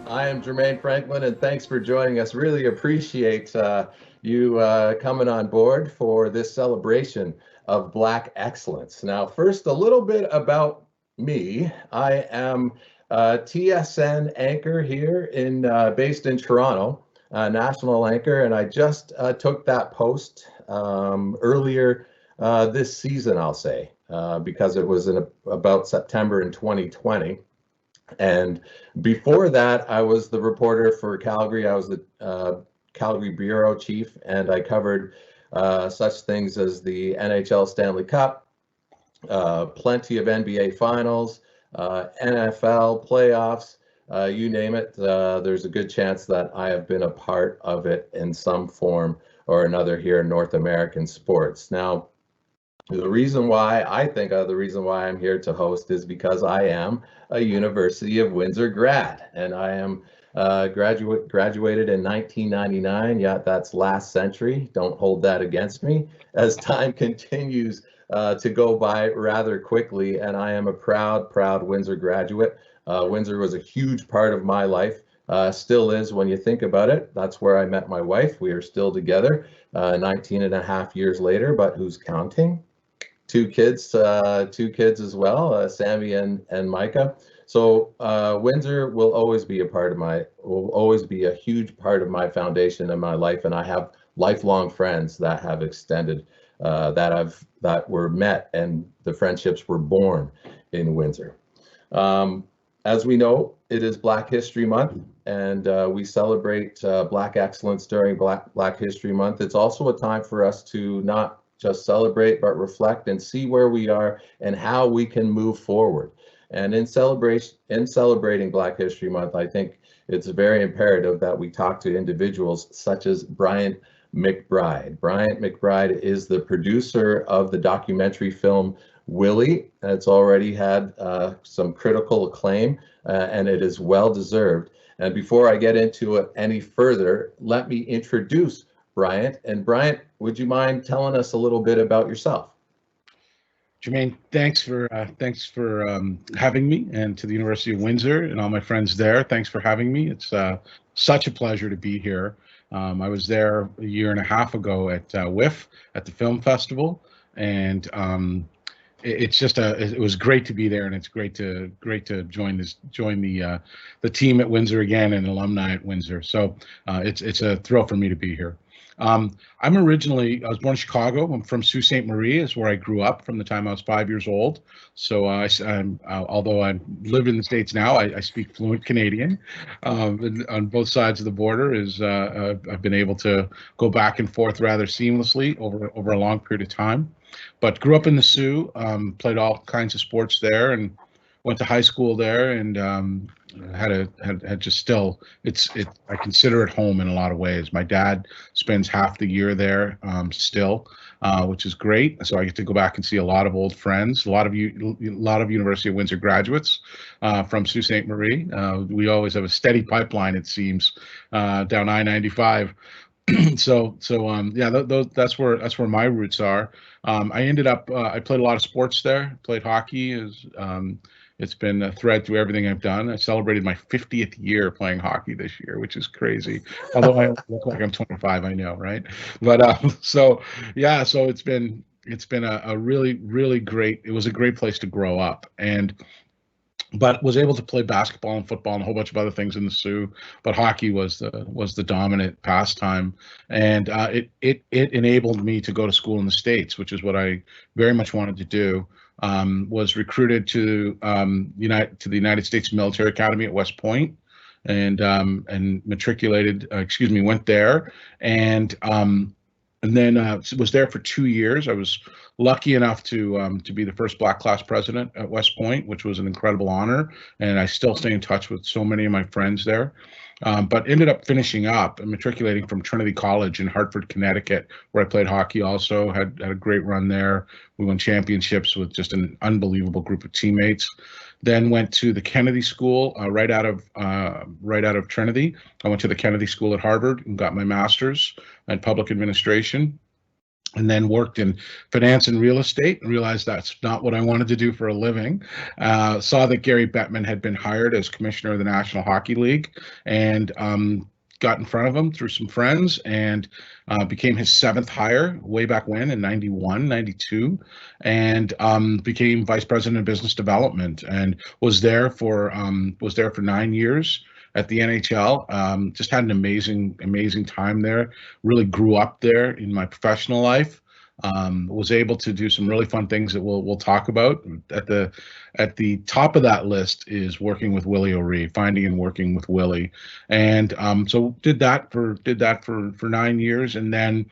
I am Jermaine Franklin, and thanks for joining us. Really appreciate you coming on board for this celebration of Black excellence. Now, first, a little bit about me. I am a TSN anchor here based in Toronto, national anchor, and I just took that post earlier this season, I'll say, because it was about September in 2020. And before that, I was the reporter for Calgary. I was the Calgary bureau chief, and I covered such things as the NHL Stanley Cup, plenty of NBA finals, NFL playoffs, you name it. There's a good chance that I have been a part of it in some form or another here in North American sports. Now, the reason why I'm here to host is because I am a University of Windsor grad, and I am graduated in 1999. Yeah, that's last century. Don't hold that against me, as time continues to go by rather quickly. And I am a proud Windsor graduate. Windsor was a huge part of my life. Still is when you think about it. That's where I met my wife. We are still together 19 and a half years later, but who's counting? Two kids as well, Sammy and Micah. So Windsor will always be a huge part of my foundation in my life, and I have lifelong friends that have extended, that were met, and the friendships were born in Windsor. As we know, it is Black History Month, and we celebrate Black excellence during Black History Month. It's also a time for us to not just celebrate, but reflect and see where we are and how we can move forward. And in celebrating Black History Month, I think it's very imperative that we talk to individuals such as Bryant McBride. Bryant McBride is the producer of the documentary film Willie. It's already had some critical acclaim, and it is well deserved. And before I get into it any further, let me introduce Bryant. And Bryant, would you mind telling us a little bit about yourself? Jermaine, thanks for having me, and to the University of Windsor and all my friends there. Thanks for having me. It's such a pleasure to be here. I was there a year and a half ago at WIF at the film festival, and it was great to be there, and it's great to join the team at Windsor again, and alumni at Windsor. So it's a thrill for me to be here. I was born in Chicago. I'm from Sault Ste. Marie, is where I grew up from the time I was 5 years old. So although I live in the States now, I speak fluent Canadian. On both sides of the border, I've been able to go back and forth rather seamlessly over a long period of time. But grew up in the Soo, played all kinds of sports there, and went to high school there, and had just still, I consider it home in a lot of ways. My dad spends half the year there still, which is great. So I get to go back and see a lot of old friends, a lot of University of Windsor graduates from Sault Ste. Marie. We always have a steady pipeline, it seems, down I-95. That's where my roots are. I played a lot of sports there. Played hockey. It's been a thread through everything I've done. I celebrated my 50th year playing hockey this year, which is crazy. Although I look like I'm 25, I know, right? But so it's been a really great. It was a great place to grow up, but was able to play basketball and football and a whole bunch of other things in the Soo. But hockey was the dominant pastime, and it enabled me to go to school in the States, which is what I very much wanted to do. Was recruited to the United States Military Academy at West Point, and went there, and then was there for 2 years. I was lucky enough to be the first Black class president at West Point, which was an incredible honor, and I still stay in touch with so many of my friends there. But ended up finishing up and matriculating from Trinity College in Hartford, Connecticut, where I played hockey. Also had a great run there. We won championships with just an unbelievable group of teammates. Then went to the Kennedy School right out of Trinity. I went to the Kennedy School at Harvard and got my master's in public administration. and then worked in finance and real estate and realized that's not what I wanted to do for a living. Saw that Gary Bettman had been hired as commissioner of the National Hockey League, and got in front of him through some friends, and became his seventh hire way back when in 91, 92, and became vice president of business development, and was there for 9 years at the NHL. Just had an amazing time there. Really grew up there in my professional life. Was able to do some really fun things that we'll talk about. At the top of that list is working with Willie O'Ree, finding and working with Willie, and so did that for 9 years, and then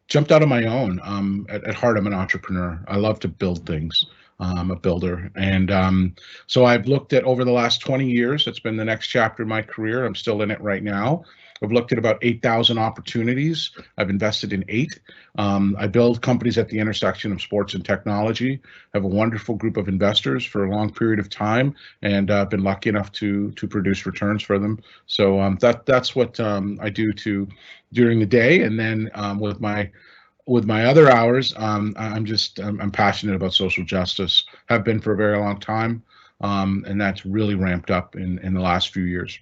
jumped out on my own. At heart, I'm an entrepreneur. I love to build things. I'm a builder, and so I've looked at, over the last 20 years, it's been the next chapter of my career. I'm still in it right now. I've looked at about 8,000 opportunities. I've invested in 8. I build companies at the intersection of sports and technology. I have a wonderful group of investors for a long period of time, and I've been lucky enough to produce returns for them. So that's what I do during the day, and then with my other hours, I'm passionate about social justice. Have been for a very long time, and that's really ramped up in the last few years.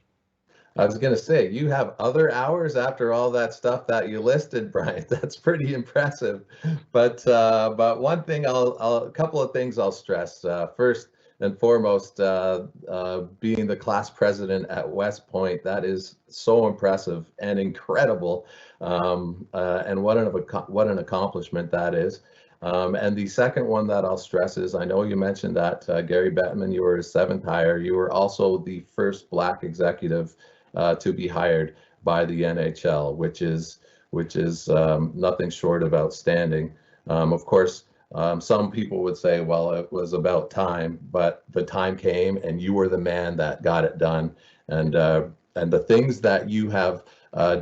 I was going to say, you have other hours after all that stuff that you listed, Brian. That's pretty impressive. But one thing, a couple of things I'll stress. First and foremost, being the class president at West Point, that is so impressive and incredible. And what an accomplishment that is. And the second one that I'll stress is, I know you mentioned that Gary Bettman, you were his 7th hire. You were also the first Black executive to be hired by the NHL, which is nothing short of outstanding. Of course, some people would say, well, it was about time, but the time came, and you were the man that got it done. And the things that you have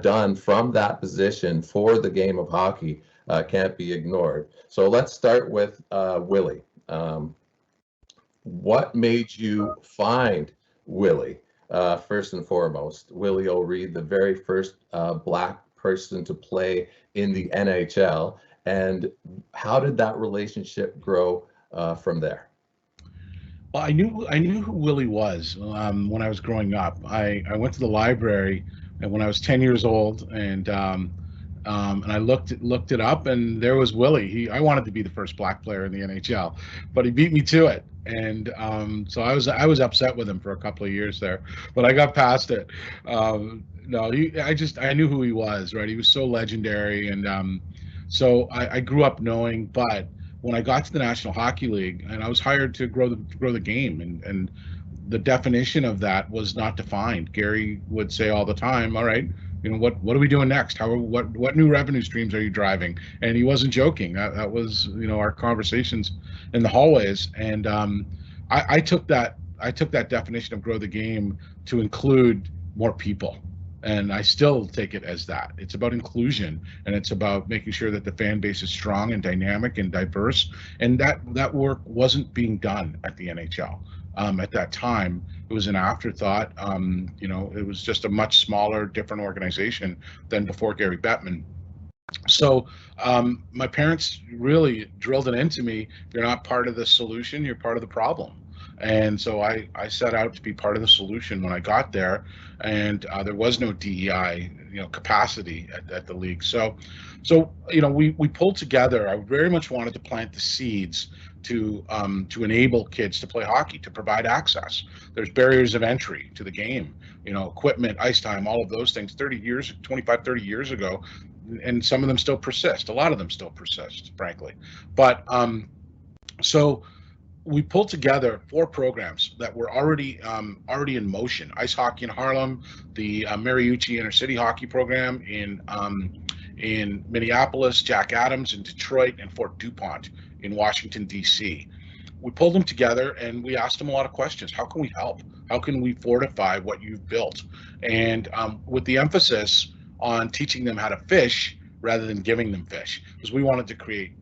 done from that position for the game of hockey can't be ignored. So let's start with Willie. What made you find Willie? First and foremost, Willie O'Ree, the very first Black person to play in the NHL, and how did that relationship grow from there? Well, I knew who Willie was when I was growing up. I went to the library when I was 10 years old, and I looked it up, and there was Willie. I wanted to be the first Black player in the NHL, but he beat me to it, and so I was upset with him for a couple of years there, but I got past it. No, I knew who he was, right? He was so legendary, and so I grew up knowing. But when I got to the National Hockey League, and I was hired to grow the game, and the definition of that was not defined. Gary would say all the time, "All right, what are we doing next? What new revenue streams are you driving?" And he wasn't joking. That was our conversations in the hallways. And I took that definition of grow the game to include more people. And I still take it as that. It's about inclusion, and it's about making sure that the fan base is strong and dynamic and diverse. And that work wasn't being done at the NHL. At that time, it was an afterthought. It was just a much smaller, different organization than before Gary Bettman. So my parents really drilled it into me: you're not part of the solution, you're part of the problem. And so I set out to be part of the solution when I got there, and there was no DEI, capacity at the league. So we pulled together. I very much wanted to plant the seeds to enable kids to play hockey, to provide access. There's barriers of entry to the game, equipment, ice time, all of those things 25, 30 years ago, and some of them still persist. A lot of them still persist, frankly. But so we pulled together 4 programs that were already in motion: ice hockey in Harlem, the Mariucci Intercity Hockey Program in Minneapolis, Jack Adams in Detroit, and Fort DuPont in Washington, D.C. We pulled them together, and we asked them a lot of questions. How can we help? How can we fortify what you've built? And with the emphasis on teaching them how to fish rather than giving them fish, because we wanted to create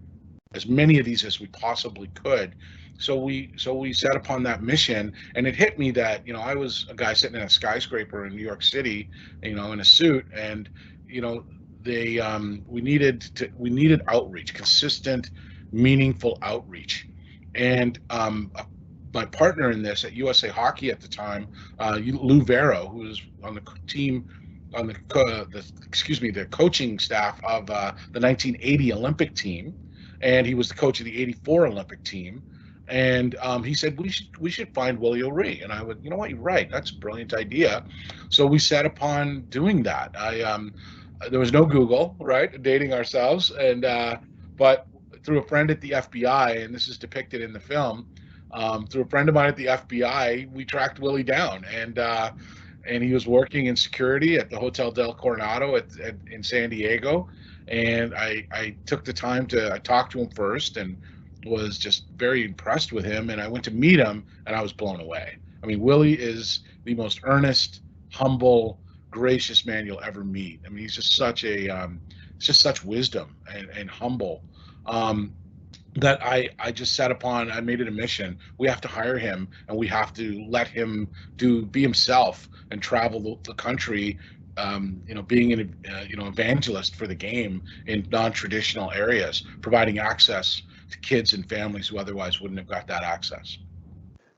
as many of these as we possibly could. So we set upon that mission, and it hit me that I was a guy sitting in a skyscraper in New York City, in a suit, and we needed outreach, consistent, meaningful outreach, and my partner in this at USA Hockey at the time, Lou Vero, who was on the team, on the coaching staff of the 1980 Olympic team, and he was the coach of the '84 Olympic team. And he said we should find Willie O'Ree, and I would, you know what, you're right, that's a brilliant idea. So we set upon doing that. There was no Google, right, dating ourselves, and but through a friend at the FBI, and this is depicted in the film, through a friend of mine at the FBI, we tracked Willie down, and he was working in security at the Hotel Del Coronado in San Diego, and I took the time I talked to him first, and was just very impressed with him, and I went to meet him, and I was blown away. I mean, Willie is the most earnest, humble, gracious man you'll ever meet. I mean, he's just such wisdom and humble, that I just set upon. I made it a mission. We have to hire him, and we have to let him be himself and travel the country, being an evangelist for the game in non-traditional areas, providing access to kids and families who otherwise wouldn't have got that access.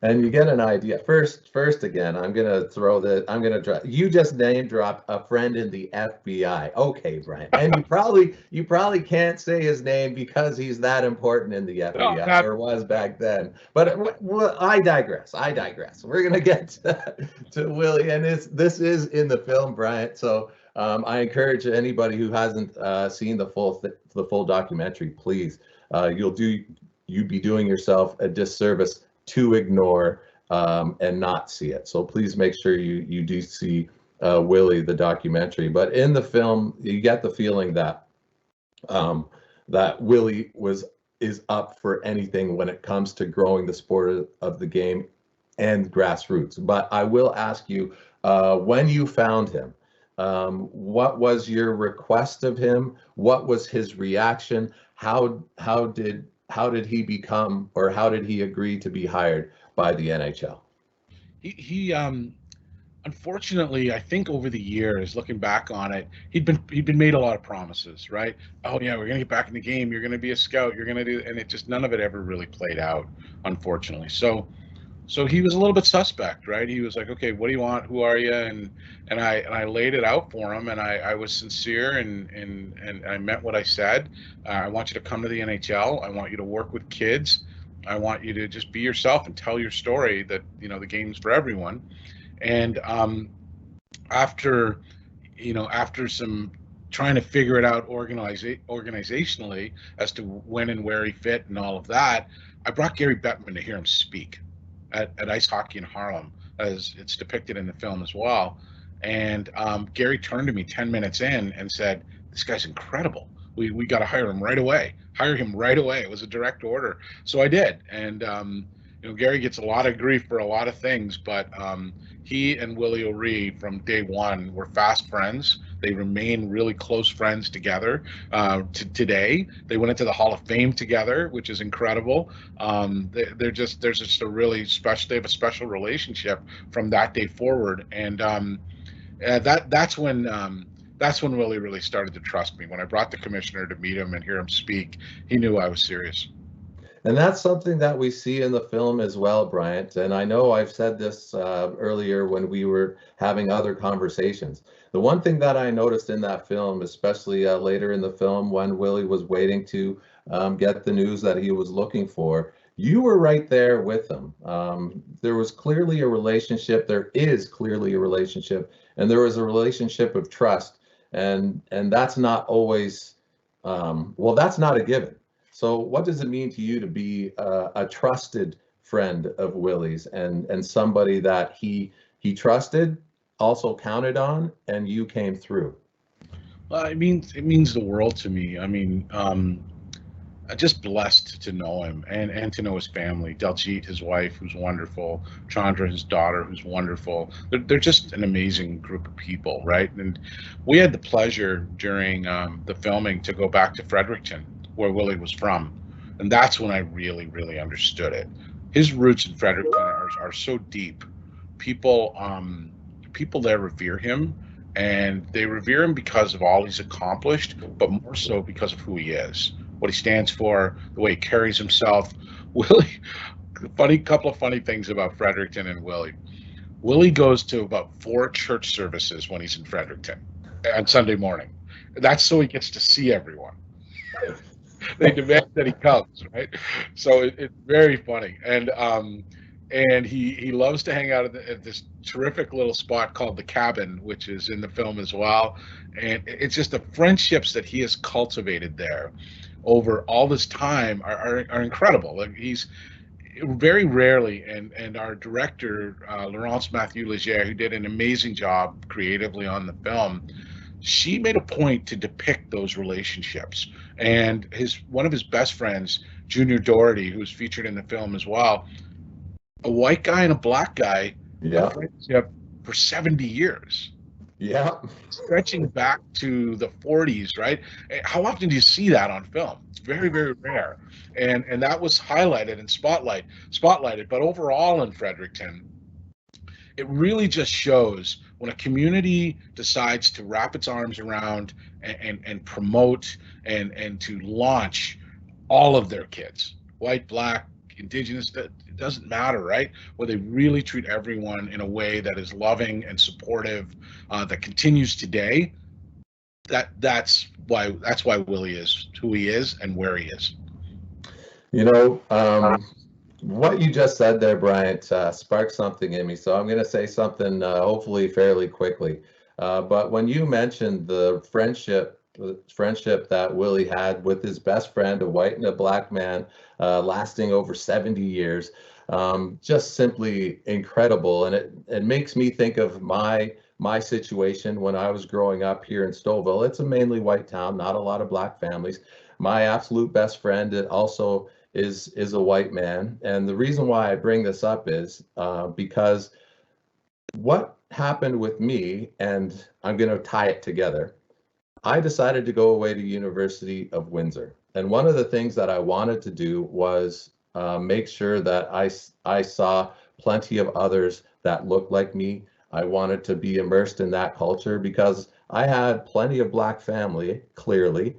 And you get an idea. First again, you just name dropped a friend in the FBI. Okay, Brian. And you probably can't say his name because he's that important in the FBI, or was back then. But I digress. We're gonna get to Willie, and this is in the film, Brian. So I encourage anybody who hasn't seen the full documentary, please. You'd be doing yourself a disservice to ignore and not see it. So please make sure you do see Willie, the documentary. But in the film, you get the feeling that that Willie is up for anything when it comes to growing the sport of the game and grassroots. But I will ask you, when you found him, what was your request of him? What was his reaction? How did he become, or how did he agree to be hired by the NHL? He unfortunately, I think over the years, looking back on it, he'd been made a lot of promises, right? Oh yeah, we're gonna get back in the game. You're gonna be a scout. You're gonna do, and it just, none of it ever really played out, unfortunately. So he was a little bit suspect, right? He was like, okay, what do you want? Who are you? And I laid it out for him, and I was sincere, and I meant what I said. I want you to come to the NHL. I want you to work with kids. I want you to just be yourself and tell your story, that, the game's for everyone. And after some trying to figure it out organizationally as to when and where he fit and all of that, I brought Gary Bettman to hear him speak at Ice Hockey in Harlem, as it's depicted in the film as well. And Gary turned to me 10 minutes in and said, "This guy's incredible. We got to hire him right away. Hire him right away." It was a direct order. So I did. And, Gary gets a lot of grief for a lot of things, but he and Willie O'Ree from day one were fast friends. They remain really close friends together to today. They went into the Hall of Fame together, which is incredible. There's just a really special, they have a special relationship from that day forward. And that's when Willie really started to trust me. When I brought the commissioner to meet him and hear him speak, he knew I was serious. And that's something that we see in the film as well, Bryant. And I know I've said this earlier when we were having other conversations. The one thing that I noticed in that film, especially later in the film when Willie was waiting to get the news that he was looking for, you were right there with him. There was clearly a relationship. There is clearly a relationship, and there was a relationship of trust. And that's not always, that's not a given. So what does it mean to you to be a trusted friend of Willie's, and somebody that he trusted, also counted on, and you came through? Well, it means the world to me. I mean, I'm just blessed to know him and to know his family. Daljeet, his wife, who's wonderful. Chandra, his daughter, who's wonderful. They're just an amazing group of people, right? And we had the pleasure during the filming to go back to Fredericton, where Willie was from, and that's when I really, really understood it. His roots in Fredericton are so deep. People there revere him, and they revere him because of all he's accomplished, but more so because of who he is, what he stands for, the way he carries himself. Willie, couple of funny things about Fredericton and Willie. Willie goes to about 4 church services when he's in Fredericton on Sunday morning. That's so he gets to see everyone. They demand that he comes, right? So it's very funny, and he loves to hang out at this terrific little spot called the Cabin, which is in the film as well. And it's just the friendships that he has cultivated there over all this time are incredible. Like, he's very rarely, and our director Laurence Mathieu Leger, who did an amazing job creatively on the film, she made a point to depict those relationships. And one of his best friends, Junior Doherty, who's featured in the film as well, a white guy and a black guy, Yeah. a friendship for 70 years. Yeah. Stretching back to the 40s, right? How often do you see that on film? It's very, very rare. And that was highlighted and spotlighted. But overall in Fredericton, it really just shows when a community decides to wrap its arms around and promote and to launch all of their kids, white, black, indigenous, it doesn't matter, right? Where they really treat everyone in a way that is loving and supportive, that continues today. That's why Willie is who he is and where he is. You know, what you just said there, Bryant, sparked something in me. So I'm going to say something hopefully fairly quickly. But when you mentioned the friendship that Willie had with his best friend, a white and a black man, lasting over 70 years, just simply incredible. And it makes me think of my situation when I was growing up here in Stouffville. It's a mainly white town, not a lot of black families. My absolute best friend also is a white man. And the reason why I bring this up is because what happened with me, and I'm going to tie it together. I decided to go away to University of Windsor. And one of the things that I wanted to do was make sure that I saw plenty of others that looked like me. I wanted to be immersed in that culture because I had plenty of black family, clearly,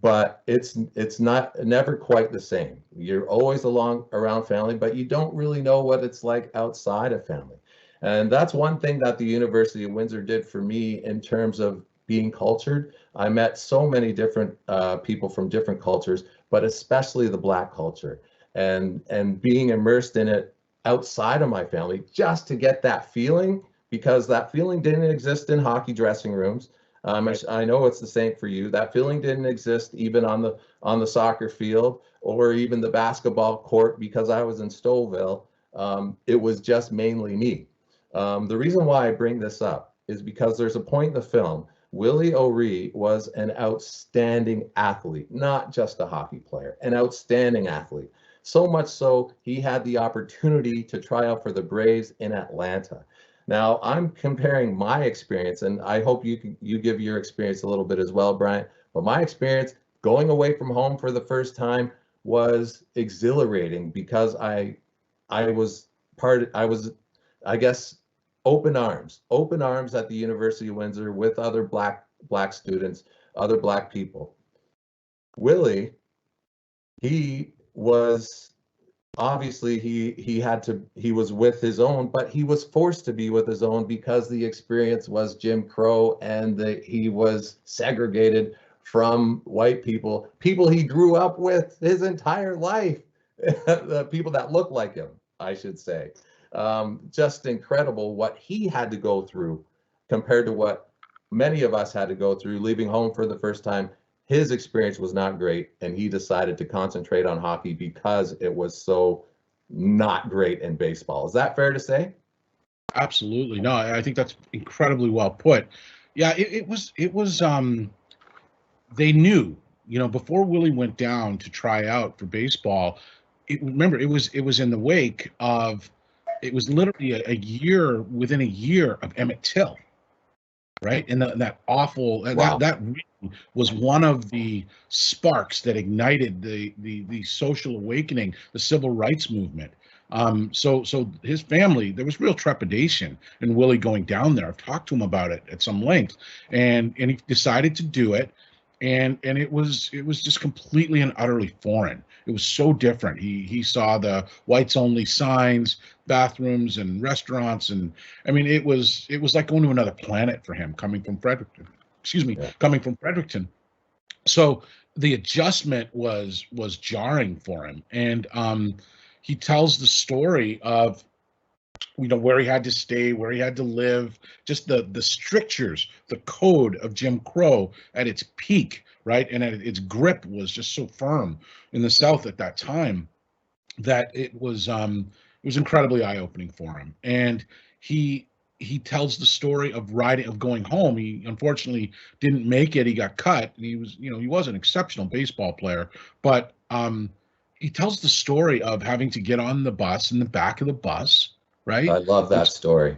but it's never quite the same. You're always around family, but you don't really know what it's like outside of family. And that's one thing that the University of Windsor did for me in terms of being cultured. I met so many different people from different cultures, but especially the black culture, and being immersed in it outside of my family just to get that feeling, because that feeling didn't exist in hockey dressing rooms. I know it's the same for you. That feeling didn't exist even on the soccer field or even the basketball court because I was in Stouffville. It was just mainly me. The reason why I bring this up is because there's a point in the film. Willie O'Ree was an outstanding athlete, not just a hockey player, an outstanding athlete. So much so he had the opportunity to try out for the Braves in Atlanta. Now I'm comparing my experience, and I hope you give your experience a little bit as well, Brian. But my experience going away from home for the first time was exhilarating because I was, I guess, open arms at the University of Windsor with other black students, other black people. Willie, he was obviously he was with his own, but he was forced to be with his own because the experience was Jim Crow and he was segregated from white people he grew up with his entire life, the people that look like him, I should say. Just incredible what he had to go through compared to what many of us had to go through leaving home for the first time. His experience was not great, and he decided to concentrate on hockey because it was so not great in baseball. Is that fair to say? Absolutely. No, I think that's incredibly well put. Yeah, it was they knew, before Willie went down to try out for baseball, remember it was in the wake of, it was literally within a year of Emmett Till, right? And that awful, Wow. that really was one of the sparks that ignited the social awakening, the civil rights movement. So his family, there was real trepidation in Willie going down there. I've talked to him about it at some length, and he decided to do it, and it was just completely and utterly foreign. It was so different. He saw the whites only signs, bathrooms and restaurants, and I mean it was like going to another planet for him coming from Fredericton. Excuse me, Yeah. coming from Fredericton. So the adjustment was jarring for him, and he tells the story of where he had to stay, where he had to live, just the strictures, the code of Jim Crow at its peak, right? And its grip was just so firm in the South at that time that it was incredibly eye-opening for him. And he tells the story of going home. He unfortunately didn't make it. He got cut. He was an exceptional baseball player, but he tells the story of having to get on the bus in the back of the bus, right? I love that story.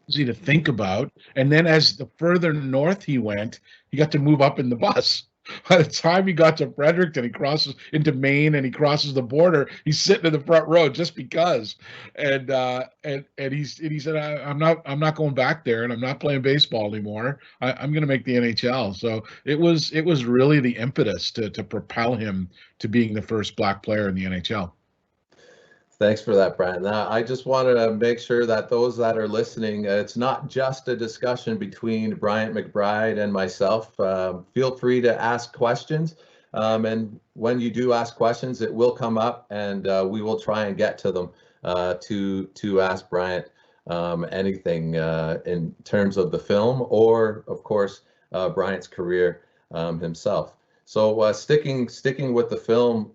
Easy to think about. And then as the further north he went, he got to move up in the bus. By the time he got to Fredericton, he crosses into Maine and he crosses the border. He's sitting in the front row just because. And he said, I'm not going back there, and I'm not playing baseball anymore. I'm going to make the NHL. So it was really the impetus to propel him to being the first Black player in the NHL. Thanks for that, Brian. Now, I just wanted to make sure that those that are listening, it's not just a discussion between Bryant McBride and myself. Feel free to ask questions. And when you do ask questions, it will come up, and we will try and get to them to ask Bryant anything in terms of the film or, of course, Bryant's career himself. So sticking with the film,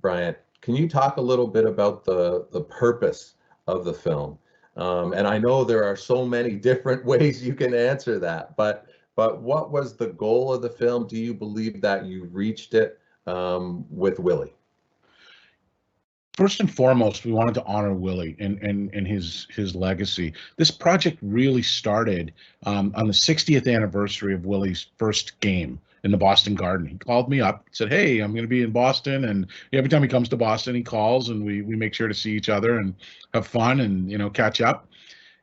Bryant, can you talk a little bit about the purpose of the film? And I know there are so many different ways you can answer that, but what was the goal of the film? Do you believe that you reached it with Willie? First and foremost, we wanted to honor Willie and his legacy. This project really started on the 60th anniversary of Willie's first game in the Boston Garden. He called me up, said, "Hey, I'm going to be in Boston," and every time he comes to Boston, he calls, and we make sure to see each other and have fun and catch up.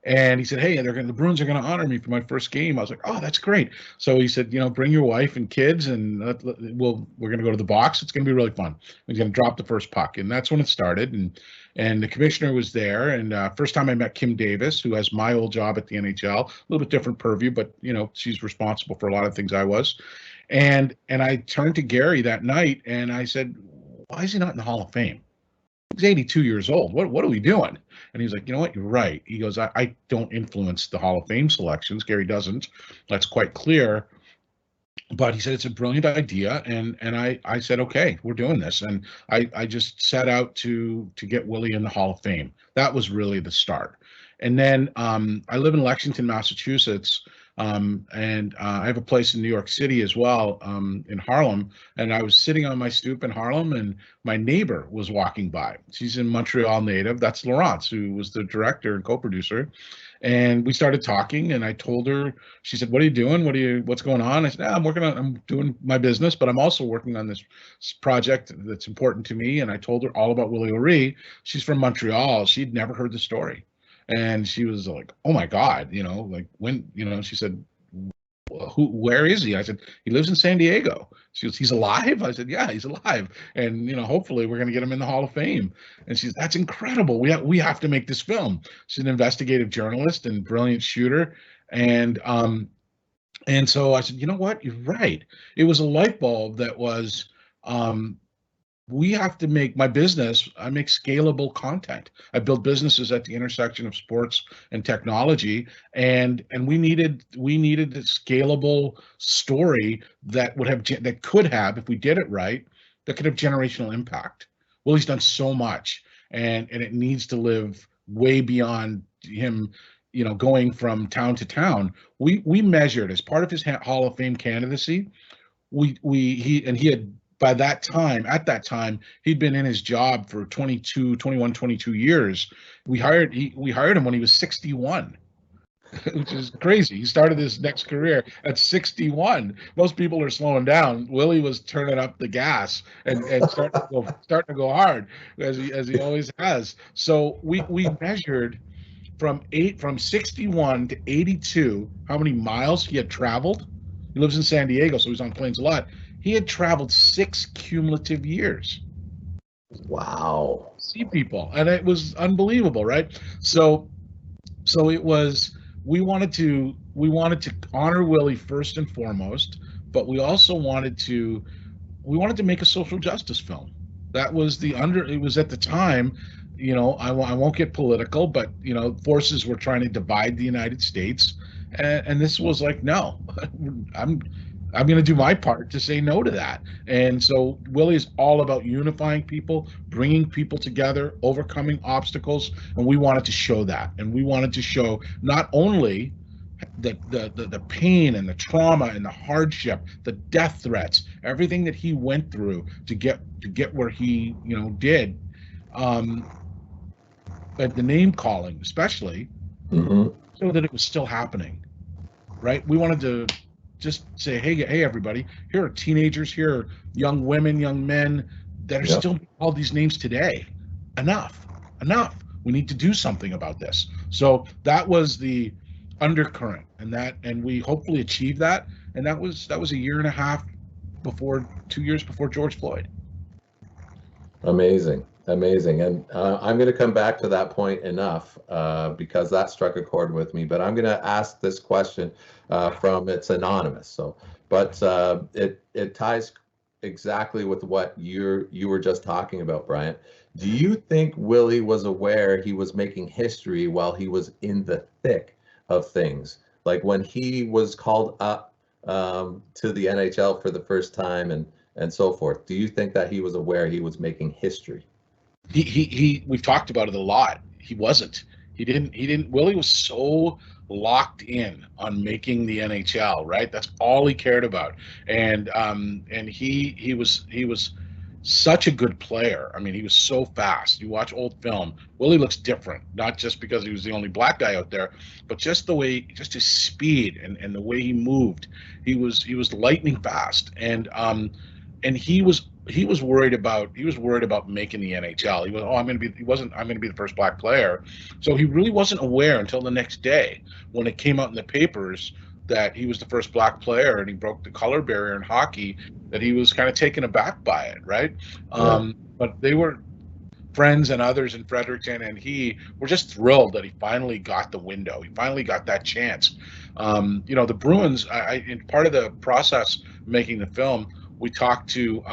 And he said, "Hey, the Bruins are going to honor me for my first game." I was like, "Oh, that's great." So he said, "Bring your wife and kids, and we're going to go to the box. It's going to be really fun." He's going to drop the first puck, and that's when it started. And the commissioner was there, and first time I met Kim Davis, who has my old job at the NHL, a little bit different purview, but she's responsible for a lot of things I was. And I turned to Gary that night and I said, "Why is he not in the Hall of Fame? He's 82 years old. What are we doing?" And he's like, "You know what? You're right." He goes, I don't influence the Hall of Fame selections. Gary doesn't. That's quite clear. But he said, "It's a brilliant idea." And I said, "Okay, we're doing this." And I just set out to get Willie in the Hall of Fame. That was really the start. And then I live in Lexington, Massachusetts. And I have a place in New York City as well, in Harlem. And I was sitting on my stoop in Harlem, and my neighbor was walking by. She's a Montreal native. That's Laurence, who was the director and co-producer. And we started talking, and I told her. She said, "What are you doing? What's going on?" I said, I'm doing my business, but I'm also working on this project that's important to me." And I told her all about Willie O'Ree. She's from Montreal. She'd never heard the story. And she was like, "Oh my God, like when," she said, "Where is he?" I said, "He lives in San Diego." She goes, "He's alive?" I said, "Yeah, he's alive. And, hopefully we're going to get him in the Hall of Fame." And she's, "That's incredible. We have to make this film." She's an investigative journalist and brilliant shooter. And so I said, "You know what? You're right." It was a light bulb that was, we have to make my business. I make scalable content. I build businesses at the intersection of sports and technology, and we needed a scalable story that could have, if we did it right, that could have generational impact. Willie's done so much, and it needs to live way beyond him. Going from town to town. We measured as part of his Hall of Fame candidacy. He had. At that time, he'd been in his job for 21, 22 years. We hired him when he was 61. which is crazy. He started his next career at 61. Most people are slowing down. Willie was turning up the gas and starting to go hard as he always has. So we measured from 61 to 82 how many miles he had traveled. He lives in San Diego, so he's on planes a lot. He had traveled 6 cumulative years. Wow. See people, and it was unbelievable, right? So it was we wanted to honor Willie first and foremost, but we also wanted to make a social justice film. That was it was at the time, I won't get political, but forces were trying to divide the United States, and this was like, no, I'm going to do my part to say no to that. And so Willie is all about unifying people, bringing people together, overcoming obstacles, and we wanted to show that. And we wanted to show not only the pain and the trauma and the hardship, the death threats, everything that he went through to get where he did, but the name calling especially, so that it was still happening, right? We wanted to just say, hey, everybody, here are teenagers, here are young women, young men that are still called these names today. Enough. We need to do something about this. So that was the undercurrent, and we hopefully achieved that. And that was a year and a half before, 2 years before George Floyd. Amazing. And I'm going to come back to that point enough because that struck a chord with me. But I'm going to ask this question from it's anonymous. So, but it ties exactly with what you were just talking about, Brian. Do you think Willie was aware he was making history while he was in the thick of things, like when he was called up to the NHL for the first time and so forth? Do you think that he was aware he was making history? We've talked about it a lot. He wasn't. He didn't. Willie was so locked in on making the NHL, right? That's all he cared about. And he was such a good player. I mean, he was so fast. You watch old film, Willie looks different, not just because he was the only black guy out there, but just his speed and the way he moved. He was lightning fast. And he was worried about making the NHL. He was, I'm going to be the first black player. So he really wasn't aware until the next day when it came out in the papers that he was the first black player and he broke the color barrier in hockey, that he was kind of taken aback by it, right? But they were friends and others in Fredericton, and he were just thrilled that he finally got the window. He finally got that chance. The Bruins, in part of the process of making the film, we talked to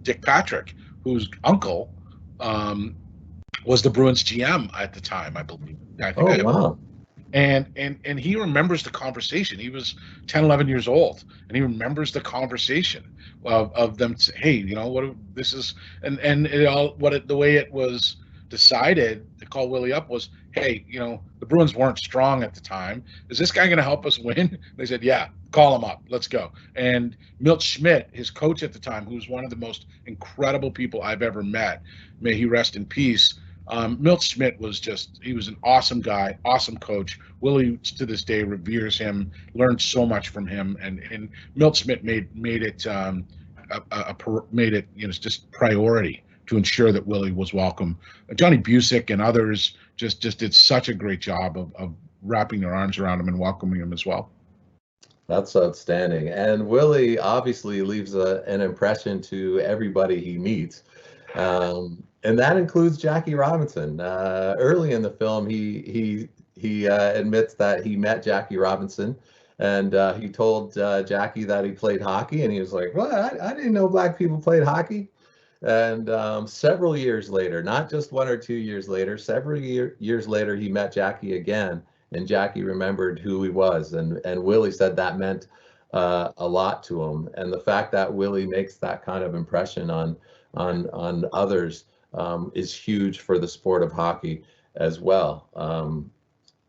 Dick Patrick, whose uncle was the Bruins GM at the time, I believe. Wow. And he remembers the conversation. He was 10, 11 years old, and he remembers the conversation of them saying, hey, what this is, and the way it was decided to call Willie up was, hey, the Bruins weren't strong at the time. Is this guy going to help us win? They said, yeah, call him up. Let's go. And Milt Schmidt, his coach at the time, who was one of the most incredible people I've ever met, may he rest in peace. Milt Schmidt he was an awesome guy, awesome coach. Willie to this day reveres him, learned so much from him, and Milt Schmidt made it just priority to ensure that Willie was welcome. Johnny Busick and others just did such a great job of wrapping their arms around him and welcoming him as well. That's outstanding. And Willie obviously leaves an impression to everybody he meets. And that includes Jackie Robinson. Early in the film, he admits that he met Jackie Robinson, and he told Jackie that he played hockey, and he was like, "Well, I didn't know black people played hockey." And several years later, not just 1 or 2 years later, several years later, he met Jackie again, and Jackie remembered who he was, and Willie said that meant a lot to him. And the fact that Willie makes that kind of impression on others is huge for the sport of hockey as well.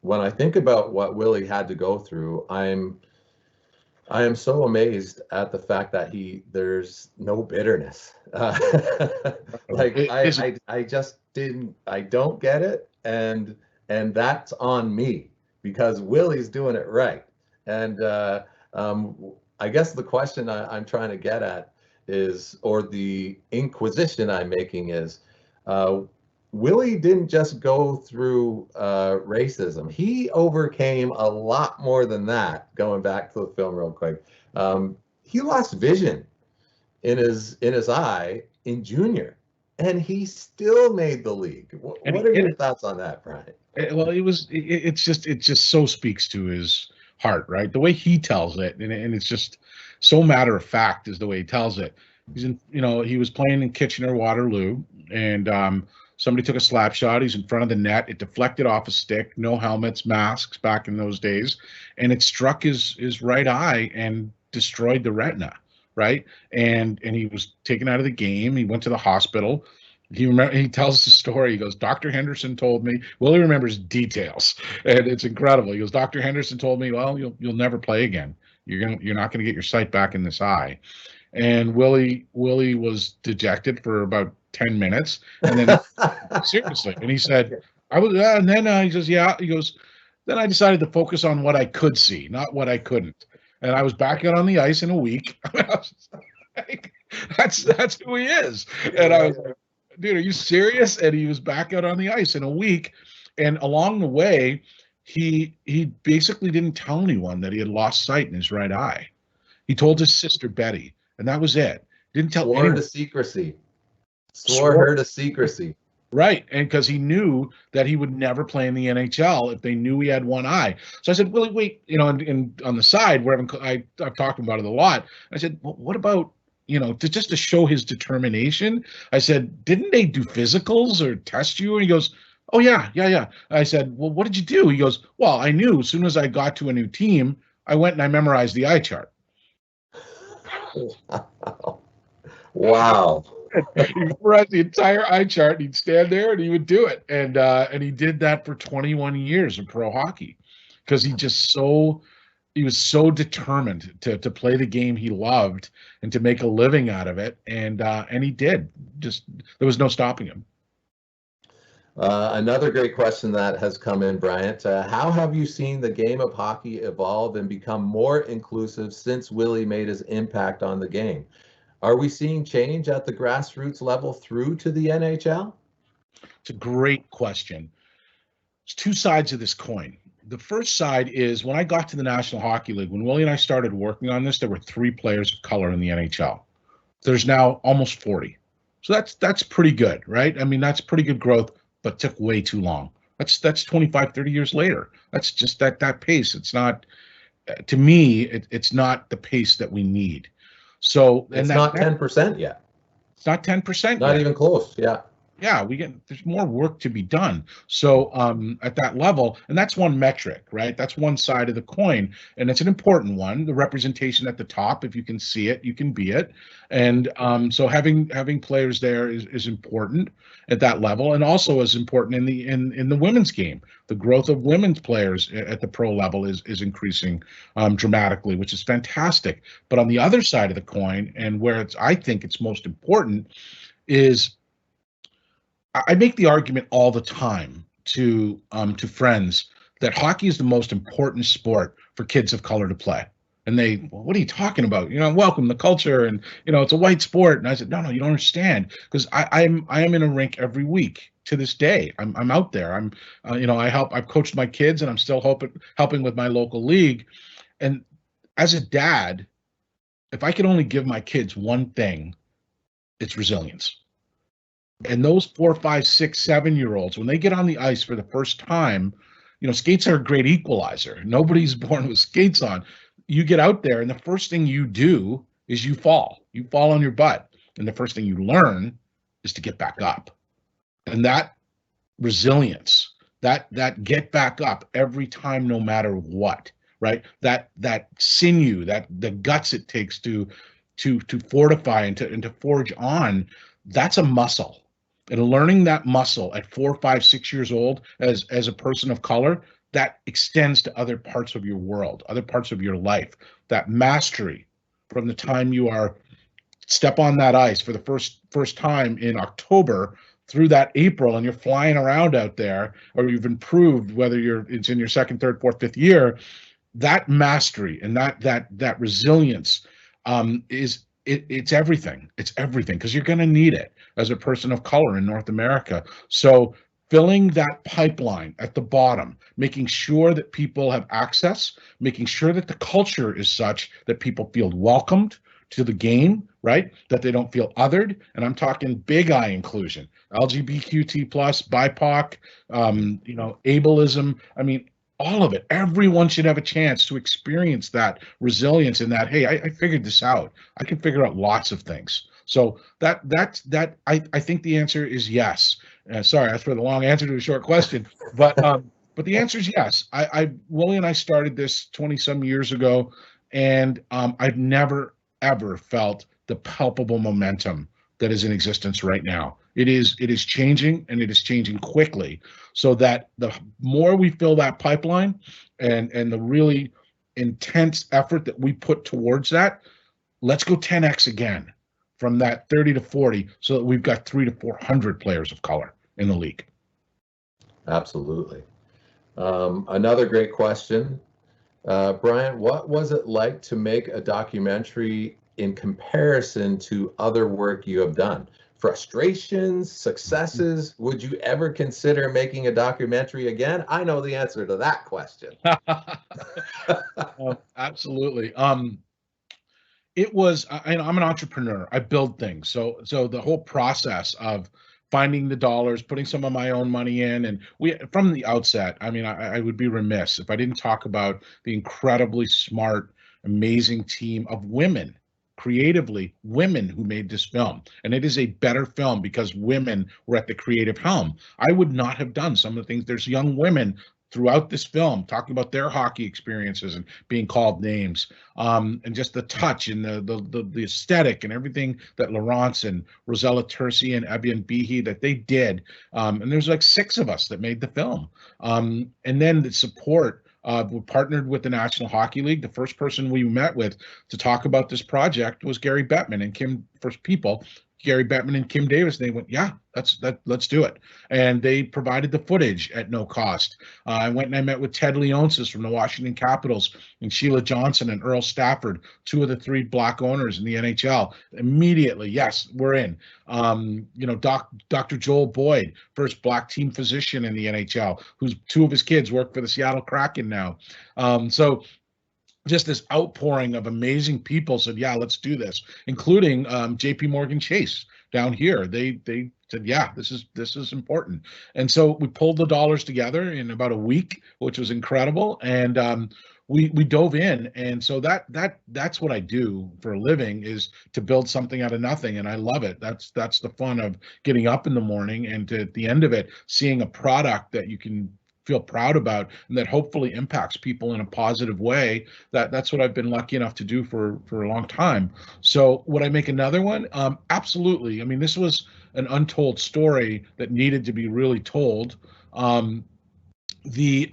When I think about what Willie had to go through, I am so amazed at the fact that there's no bitterness. I just didn't, I don't get it. And that's on me. because Willie's doing it right. And I guess the question I'm trying to get at is, or the inquisition I'm making is, uh, Willie didn't just go through racism. He overcame a lot more than that. Going back to the film real quick, he lost vision in his eye in junior, and he still made the league. And What are your thoughts on that, Brian? well, it just so speaks to his heart, right? The way he tells it, and it's just so matter of fact is the way he tells it. He's in, he was playing in Kitchener Waterloo, and somebody took a slap shot. He's in front of the net. It deflected off a stick. No helmets, masks back in those days, and it struck his right eye and destroyed the retina. Right, and he was taken out of the game. He went to the hospital. He tells the story. He goes, Dr. Henderson told me. Willie remembers details, and it's incredible. He goes, Dr. Henderson told me, well, you'll never play again. You're not gonna get your sight back in this eye. And Willie was dejected for about 10 minutes, and then seriously, and he said, I was, and then he says, yeah, he goes, then I decided to focus on what I could see, not what I couldn't. And I was back out on the ice in a week. I was like, that's who he is. And I was like, dude, are you serious? And he was back out on the ice in a week. And along the way, he basically didn't tell anyone that he had lost sight in his right eye. He told his sister Betty, and that was it. Didn't tell anyone. Swore to secrecy. Swore her to secrecy. Right, and because he knew that he would never play in the NHL if they knew he had one eye. So I said, Willie, wait, and on the side, where I've talked about it a lot. I said, well, what about, just to show his determination? I said, didn't they do physicals or test you? And he goes, oh, yeah. I said, well, what did you do? He goes, well, I knew as soon as I got to a new team, I went and I memorized the eye chart. Wow. He memorized the entire eye chart, and he'd stand there and he would do it. And he did that for 21 years of pro hockey because he was so determined to play the game he loved and to make a living out of it. And he did. Just there was no stopping him. Another great question that has come in, Bryant. How have you seen the game of hockey evolve and become more inclusive since Willie made his impact on the game? Are we seeing change at the grassroots level through to the NHL? It's a great question. There's two sides of this coin. The first side is when I got to the National Hockey League, when Willie and I started working on this, there were 3 players of color in the NHL. There's now almost 40. So that's pretty good, right? I mean, that's pretty good growth, but took way too long. That's 25, 30 years later. That's just that pace. It's not, to me, it's not the pace that we need. So it's not 10% yet. It's not 10%. Not even close. Yeah. Yeah, there's more work to be done. So at that level, and that's one metric, right? That's one side of the coin, and it's an important one. The representation at the top, if you can see it, you can be it. And so having players there is important at that level, and also is important in the women's game. The growth of women's players at the pro level is increasing dramatically, which is fantastic. But on the other side of the coin, and where I think it's most important, is I make the argument all the time to friends that hockey is the most important sport for kids of color to play. And they, well, what are you talking about? Welcome the culture, and it's a white sport. And I said, no, you don't understand, because I am in a rink every week to this day. I'm out there. I've coached my kids, and I'm still helping with my local league. And as a dad, if I could only give my kids one thing, it's resilience. And those 4, 5, 6, 7-year-olds, when they get on the ice for the first time, skates are a great equalizer. Nobody's born with skates on. You get out there, and the first thing you do is you fall. You fall on your butt. And the first thing you learn is to get back up. And that resilience, that get back up every time, no matter what, right? That sinew, the guts it takes to fortify and to forge on, that's a muscle. And learning that muscle at 4, 5, 6 years old as a person of color, that extends to other parts of your world, other parts of your life. That mastery from the time you step on that ice for the first time in October through that April and you're flying around out there, or you've improved, whether it's in your second, third, fourth, fifth year, that mastery and that resilience it's everything. It's everything, because you're going to need it as a person of color in North America. So filling that pipeline at the bottom, making sure that people have access, making sure that the culture is such that people feel welcomed to the game, right? That they don't feel othered. And I'm talking big I inclusion, LGBTQ plus, BIPOC, ableism. I mean, all of it. Everyone should have a chance to experience that resilience and that, hey, I figured this out. I can figure out lots of things. So I think the answer is yes. Sorry, that's for the long answer to a short question, but the answer is yes. Willie and I started this 20 some years ago, and I've never ever felt the palpable momentum that is in existence right now. It is changing, and it is changing quickly, so that the more we fill that pipeline and the really intense effort that we put towards that, let's go 10x again from that 30 to 40, so that we've got 300 to 400 players of color in the league. Absolutely. Another great question. Brian, what was it like to make a documentary in comparison to other work you have done? Frustrations, successes? Would you ever consider making a documentary again? I know the answer to that question. Absolutely. It was, I'm an entrepreneur. I build things. So the whole process of finding the dollars, putting some of my own money in, and from the outset, I would be remiss if I didn't talk about the incredibly smart, amazing team of women, creatively women, who made this film. And it is a better film because women were at the creative helm. I would not have done some of the things. There's young women throughout this film talking about their hockey experiences and being called names, and just the touch and the aesthetic and everything that Laurence and Rosella Terzi and Ebion Behe that they did. And there's like 6 of us that made the film. And then the support. We partnered with the National Hockey League. The first person we met with to talk about this project was Gary Bettman and Kim. First people, Gary Bettman and Kim Davis. They went, yeah, let's do it. And they provided the footage at no cost. I went and I met with Ted Leonsis from the Washington Capitals and Sheila Johnson and Earl Stafford, 2 of the 3 Black owners in the NHL. Immediately, yes, we're in. Dr. Joel Boyd, first Black team physician in the NHL, who's 2 of his kids work for the Seattle Kraken now. So just this outpouring of amazing people said, yeah, let's do this, including JP Morgan Chase down here. They said, yeah, this is important. And so we pulled the dollars together in about a week, which was incredible. And we dove in. And so that's what I do for a living, is to build something out of nothing. And I love it. That's the fun of getting up in the morning and at the end of it, seeing a product that you can feel proud about and that hopefully impacts people in a positive way. That's what I've been lucky enough to do for a long time. So would I make another one? Absolutely. I mean, this was an untold story that needed to be really told. And we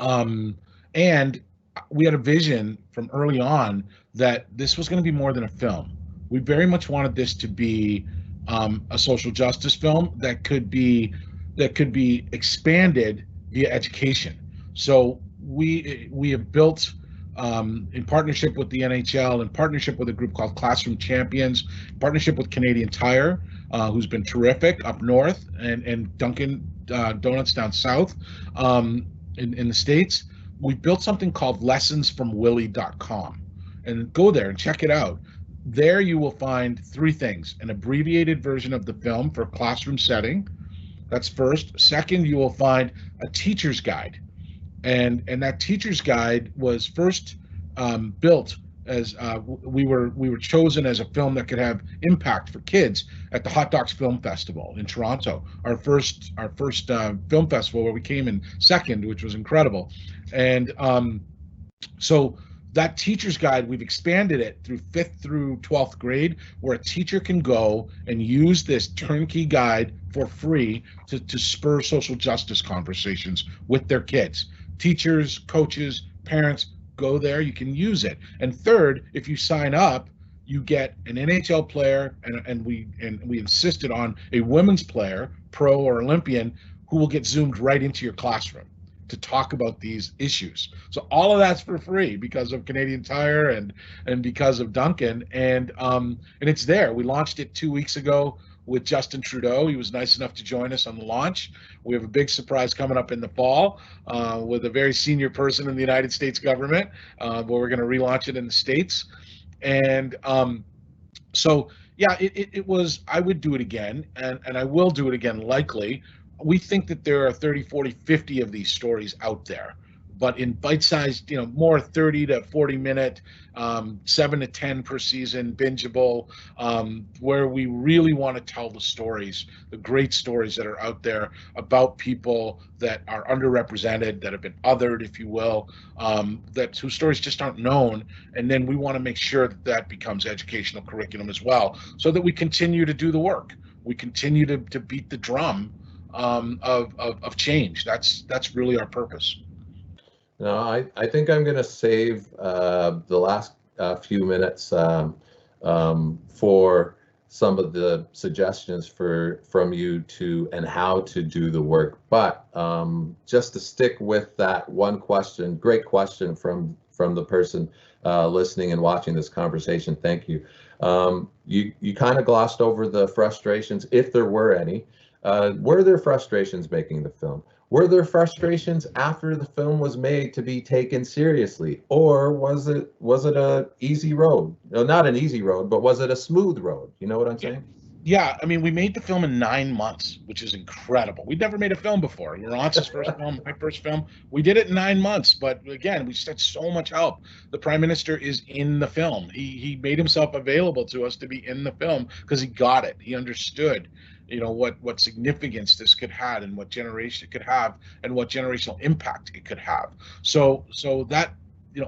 had a vision from early on that this was going to be more than a film. We very much wanted this to be a social justice film that could be expanded via education. So we have built, in partnership with the NHL, in partnership with a group called Classroom Champions, in partnership with Canadian Tire, who's been terrific up north, and Dunkin' Donuts down south in the States. We built something called lessonsfromwillie.com, and go there and check it out. There you will find 3 things: an abbreviated version of the film for classroom setting. That's first. Second, you will find a teacher's guide. And that teacher's guide was first built as we were chosen as a film that could have impact for kids at the Hot Docs Film Festival in Toronto, our first film festival, where we came in second, which was incredible. And so that teacher's guide, we've expanded it through 5th through 12th grade, where a teacher can go and use this turnkey guide for free to spur social justice conversations with their kids. Teachers, coaches, parents, go there, you can use it. And third, if you sign up, you get an NHL player, and we insisted on a women's player, pro or Olympian, who will get zoomed right into your classroom to talk about these issues. So all of that's for free because of Canadian Tire and because of Duncan, and it's there. We launched it 2 weeks ago with Justin Trudeau. He was nice enough to join us on the launch. We have a big surprise coming up in the fall with a very senior person in the United States government, where we're going to relaunch it in the States. And so, yeah, it was, I would do it again, and I will do it again likely. We think that there are 30, 40, 50 of these stories out there, but in bite-sized, more 30 to 40 minute, 7 to 10 per season, bingeable, where we really want to tell the stories, the great stories that are out there about people that are underrepresented, that have been othered, if you will, whose stories just aren't known. And then we want to make sure that that becomes educational curriculum as well, so that we continue to do the work. We continue to beat the drum of change. That's really our purpose. No, I think I'm going to save the last few minutes for some of the suggestions from you to and how to do the work. But just to stick with that one question, great question from the person listening and watching this conversation. Thank you. You kind of glossed over the frustrations, if there were any. Were there frustrations making the film? Were there frustrations after the film was made to be taken seriously, or was it a easy road? No, not an easy road, but was it a smooth road? You know what I'm saying? Yeah, I mean, we made the film in 9 months, which is incredible. We'd never made a film before. Laurence's first film, my first film. We did it in 9 months, but again, we just had so much help. The Prime Minister is in the film. He made himself available to us to be in the film because he got it. He understood, what significance this could have and what generation it could have and what generational impact it could have. So that,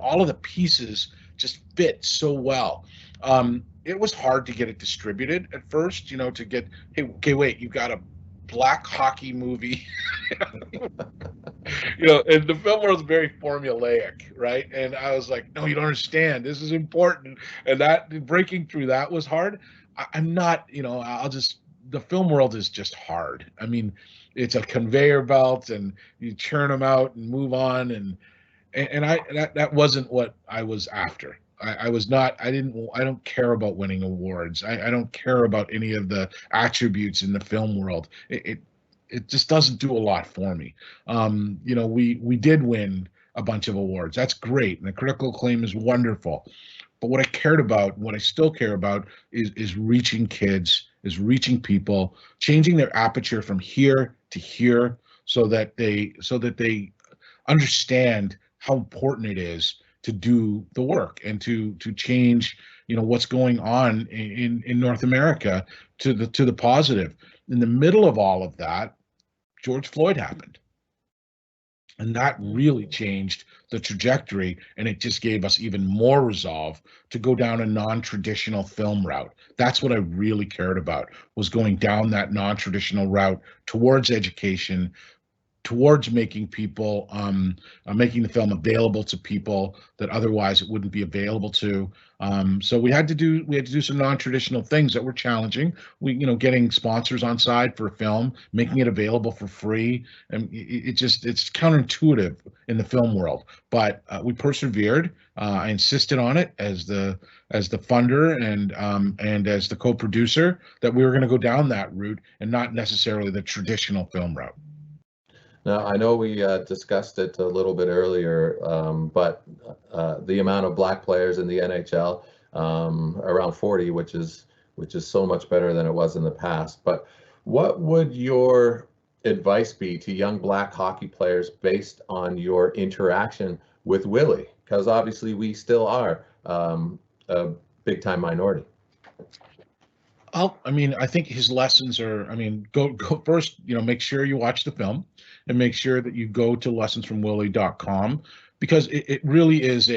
all of the pieces just fit so well. It was hard to get it distributed at first, to get, hey, okay, wait, you've got a black hockey movie, and the film world is very formulaic, right? And I was like, no, you don't understand. This is important. And that breaking through that was hard. I'm not, the film world is just hard. I mean, it's a conveyor belt, and you churn them out and move on, and that wasn't what I was after. I don't care about winning awards. I don't care about any of the attributes in the film world. It just doesn't do a lot for me. We did win a bunch of awards. That's great, and the critical acclaim is wonderful. But what I cared about, what I still care about, is reaching kids, is reaching people, changing their aperture from here to here, so that they understand how important it is to do the work and to change, what's going on in North America to the positive. In the middle of all of that, George Floyd happened. And that really changed the trajectory, and it just gave us even more resolve to go down a non-traditional film route. That's what I really cared about, was going down that non-traditional route towards education, towards making people, making the film available to people that otherwise it wouldn't be available to. So we had to do some non-traditional things that were challenging. Getting sponsors on side for a film, making it available for free, and it's counterintuitive in the film world. But we persevered. I insisted on it as the funder and as the co-producer, that we were going to go down that route and not necessarily the traditional film route. Now, I know we discussed it a little bit earlier, but the amount of black players in the NHL, around 40, which is so much better than it was in the past. But what would your advice be to young black hockey players based on your interaction with Willie? Because obviously we still are a big-time minority. I think his lessons are, go first, make sure you watch the film, and make sure that you go to lessonsfromwillie.com, because it really is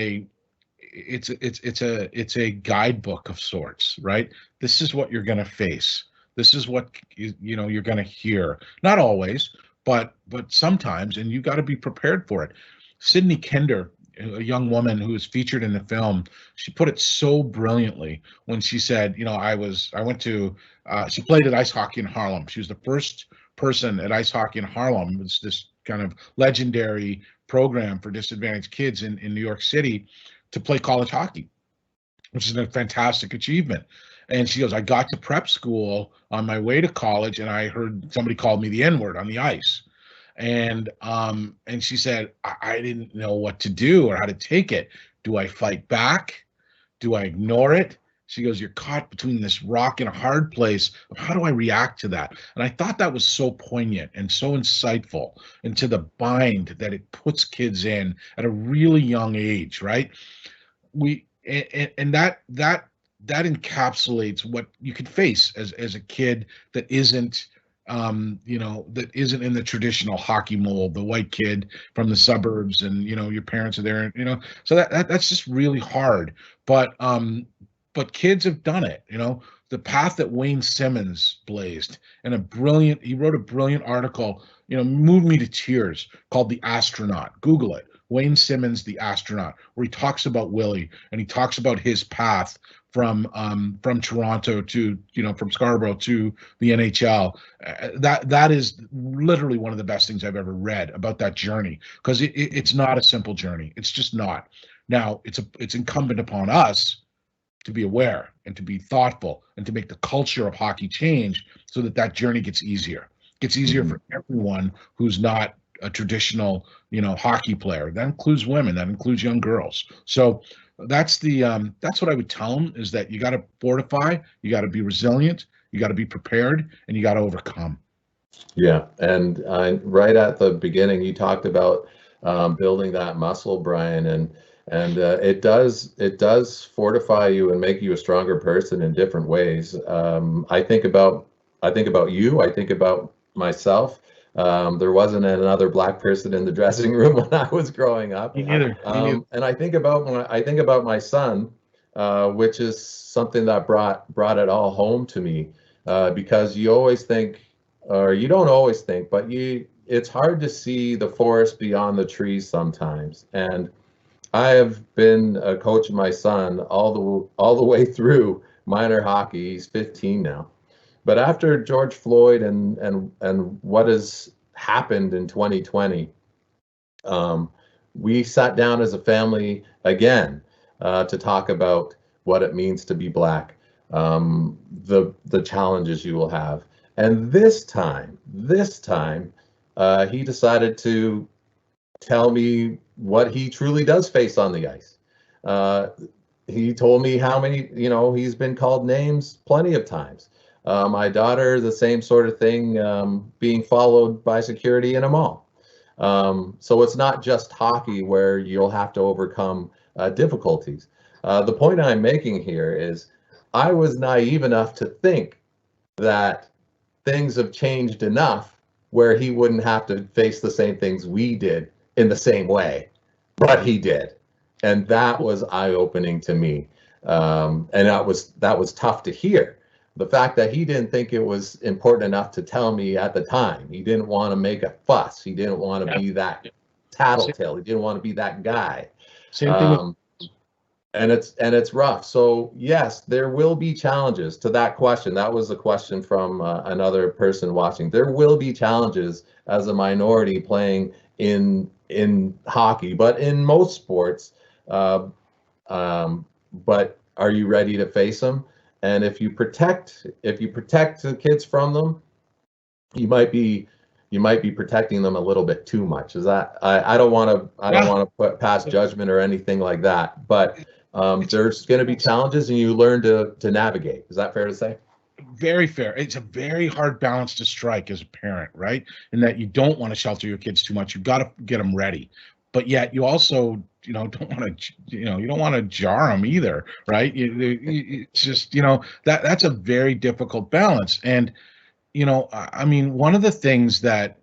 it's a guidebook of sorts, right? This is what you're going to face. This is what you're going to hear. Not always, but sometimes, and you got to be prepared for it. Sidney Kinder, a young woman who was featured in the film, she put it so brilliantly when she said, I went to, she played at ice hockey in Harlem. She was the first person at ice hockey in Harlem. It's this kind of legendary program for disadvantaged kids in New York City to play college hockey, which is a fantastic achievement. And she goes, I got to prep school on my way to college, and I heard somebody called me the N-word on the ice. And she said, I didn't know what to do or how to take it. Do I fight back? Do I ignore it? She goes, you're caught between this rock and a hard place. How do I react to that? And I thought that was so poignant and so insightful into the bind that it puts kids in at a really young age, right? That encapsulates what you could face as a kid that isn't that isn't in the traditional hockey mold, the white kid from the suburbs, and your parents are there, so that's just really hard. But kids have done it. The path that Wayne Simmons blazed, and he wrote a brilliant article, moved me to tears, called The Astronaut. Google it. Wayne Simmons, The Astronaut, where he talks about Willie, and he talks about his path from Toronto to, from Scarborough to the NHL. That is literally one of the best things I've ever read about that journey, because it's not a simple journey. It's just not. Now, it's incumbent upon us to be aware and to be thoughtful and to make the culture of hockey change so that journey gets easier. Gets easier for everyone who's not a traditional, hockey player. That includes women. That includes young girls. So that's what I would tell them, is that you got to fortify, you got to be resilient, you got to be prepared, and you got to overcome. Yeah, and right at the beginning, you talked about building that muscle, Brian, and it does fortify you and make you a stronger person in different ways. I think about you. I think about myself. There wasn't another black person in the dressing room when I was growing up. Me neither. And I think about my son, which is something that brought it all home to me, because you always think, or you don't always think, but it's hard to see the forest beyond the trees sometimes. And I have been a coach of my son all the way through minor hockey. He's 15 now. But after George Floyd and what has happened in 2020, we sat down as a family again to talk about what it means to be black, the challenges you will have. And this time, he decided to tell me what he truly does face on the ice. He told me how many, he's been called names plenty of times. My daughter, the same sort of thing, being followed by security in a mall. So it's not just hockey where you'll have to overcome difficulties. The point I'm making here is I was naive enough to think that things have changed enough where he wouldn't have to face the same things we did in the same way, but he did. And that was eye-opening to me. And that was tough to hear. The fact that he didn't think it was important enough to tell me at the time. He didn't want to make a fuss. He didn't want to be that tattletale. He didn't want to be that guy. Same thing. And it's rough. So yes, there will be challenges to that question. That was a question from another person watching. There will be challenges as a minority playing in hockey, but in most sports. But are you ready to face them? And if you protect the kids from them, you might be protecting them a little bit too much. Is that I don't want to put past judgment or anything like that, but there's going to be challenges and you learn to navigate. Is that fair to say? Very fair. It's a very hard balance to strike as a parent, right? In that you don't want to shelter your kids too much. You've got to get them ready, but yet you also don't want to, you don't want to jar them either, right? It's just, that's a very difficult balance. And, I mean, one of the things that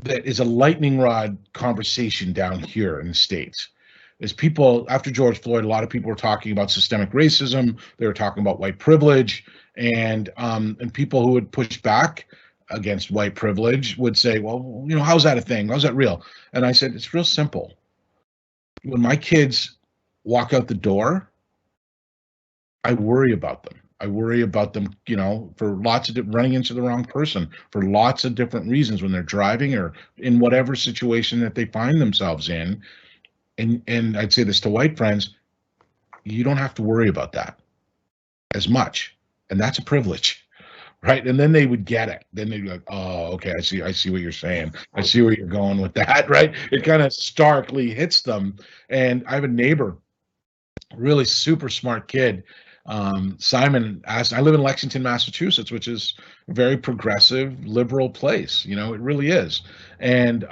is a lightning rod conversation down here in the States is people, after George Floyd, a lot of people were talking about systemic racism. They were talking about white privilege, and people who would push back against white privilege would say, well, how's that a thing? How's that real? And I said, it's real simple. when my kids walk out the door, I worry about them. I worry about them, for lots of running into the wrong person for lots of different reasons when they're driving or in whatever situation that they find themselves in. And I'd say this to white friends, you don't have to worry about that as much. And that's a privilege. Right. And then they would get it. Then they'd be like, oh, okay, I see what you're saying. I see where you're going with that. Right. It kind of starkly hits them. And I have a neighbor, really super smart kid. Simon asked, I live in Lexington, Massachusetts, which is a very progressive, liberal place. It really is. And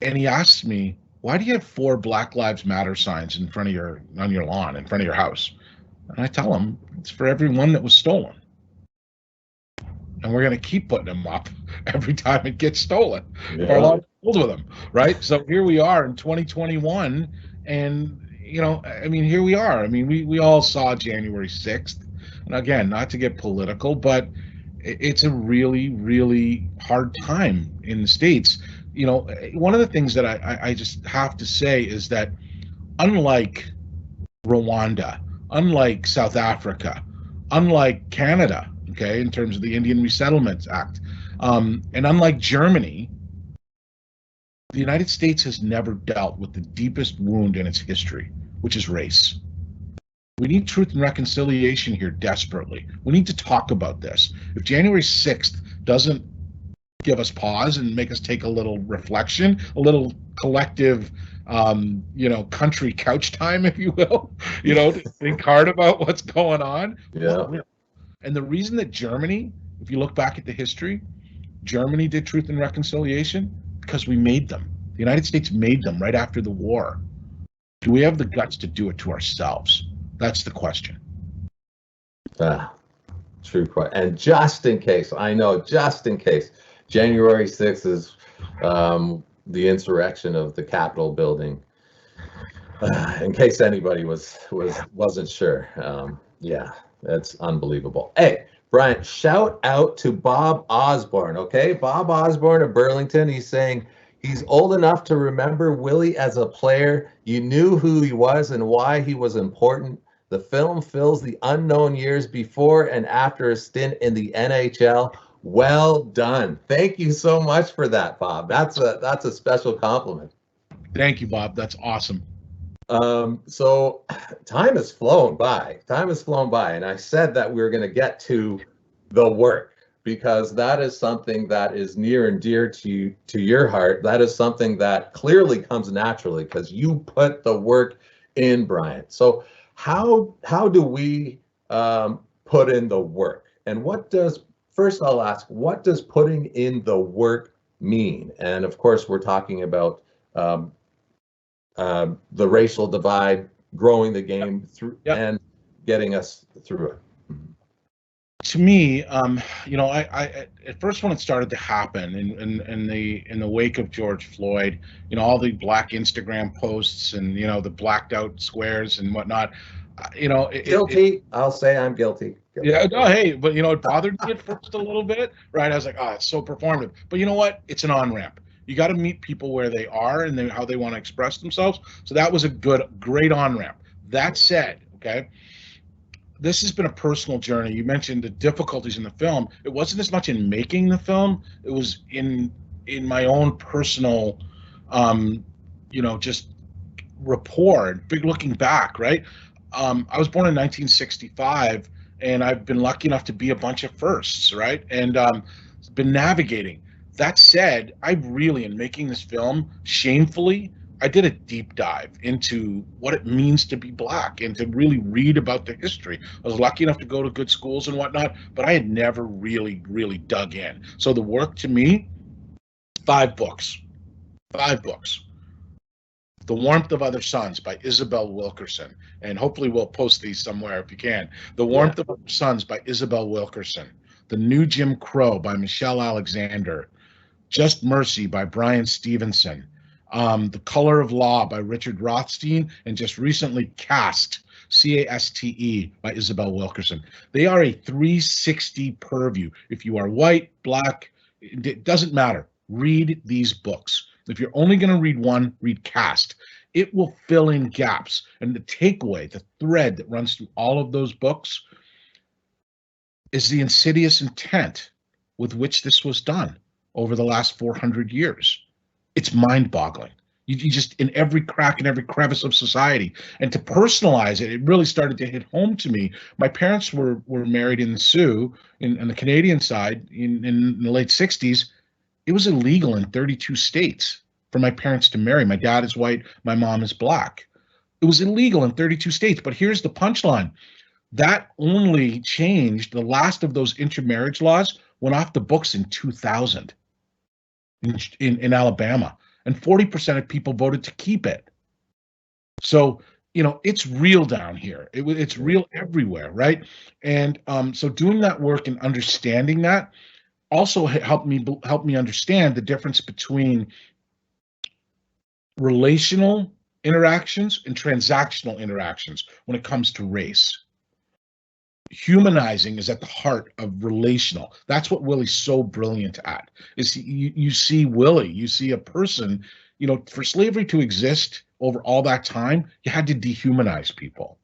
he asked me, why do you have 4 Black Lives Matter signs on your lawn, in front of your house? And I tell him, it's for everyone that was stolen. And we're going to keep putting them up every time it gets stolen. Yeah. Or a lot of fools with them, right? So here we are in 2021, and here we are. We all saw January 6th, and again, not to get political, but it's a really, really hard time in the States. One of the things that I just have to say is that unlike Rwanda, unlike South Africa, unlike Canada, okay, in terms of the Indian Resettlement Act, and unlike Germany, the United States has never dealt with the deepest wound in its history, which is race. We need truth and reconciliation here desperately. We need to talk about this. If January 6th doesn't give us pause and make us take a little reflection, a little collective, country couch time, if you will, to think hard about what's going on. Yeah. And the reason that Germany, if you look back at the history, Germany did truth and reconciliation because we made them. The United States made them right after the war. Do we have the guts to do it to ourselves? That's the question. True question. And just in case, January 6th is the insurrection of the Capitol building. In case anybody wasn't sure. Yeah, that's unbelievable. Hey, Brian, shout out to Bob Osborne, okay? Bob Osborne of Burlington. He's saying he's old enough to remember Willie as a player. You knew who he was and why he was important. The film fills the unknown years before and after a stint in the NHL. Well done. Thank you so much for that, Bob. That's a special compliment. Thank you, Bob. That's awesome. So time has flown by. And I said that we were going to get to the work, because that is something that is near and dear to your heart. That is something that clearly comes naturally because you put the work in, Brian. So how do we put in the work? And first I'll ask, what does putting in the work mean? And of course, we're talking about the racial divide, growing the game through, and getting us through it. To me, I at first when it started to happen in the wake of George Floyd, all the black Instagram posts and the blacked out squares and whatnot, guilty. I'll say I'm guilty. Yeah, no, hey, but it bothered me at first a little bit, right? I was like, oh, it's so performative. But you know what? It's an on-ramp. You got to meet people where they are and how they want to express themselves. So that was a great on-ramp. That said, okay, this has been a personal journey. You mentioned the difficulties in the film. It wasn't as much in making the film. It was in my own personal, just rapport, looking back, right? I was born in 1965, and I've been lucky enough to be a bunch of firsts, right? And been navigating. That said, I really, in making this film, shamefully, I did a deep dive into what it means to be black and to really read about the history. I was lucky enough to go to good schools and whatnot, but I had never really, really dug in. So the work to me, 5 books. 5 books. The Warmth of Other Suns by Isabel Wilkerson. And hopefully we'll post these somewhere if you can. The Warmth of Other Suns by Isabel Wilkerson. The New Jim Crow by Michelle Alexander. Just Mercy by Brian Stevenson. The Color of Law by Richard Rothstein. And just recently Caste, C-A-S-T-E, by Isabel Wilkerson. They are a 360 purview. If you are white, black, it doesn't matter. Read these books. If you're only going to read one, read Caste. it will fill in gaps. And the takeaway, the thread that runs through all of those books is the insidious intent with which this was done over the last 400 years. It's mind-boggling. You just, in every crack and every crevice of society. And to personalize it, it really started to hit home to me. My parents were married in the Sioux, in the Canadian side, in the late 60s. It was illegal in 32 states for my parents to marry. My dad is white, my mom is black. It was illegal in 32 states. But here's the punchline. That only changed, the last of those intermarriage laws went off the books in 2000 in Alabama. And 40% of people voted to keep it. So, it's real down here. It's real everywhere, right? And so doing that work and understanding that also helped me understand the difference between relational interactions and transactional interactions when it comes to race. Humanizing is at the heart of relational. That's what Willie's so brilliant at. Is you see Willie, you see a person, for slavery to exist over all that time, you had to dehumanize people,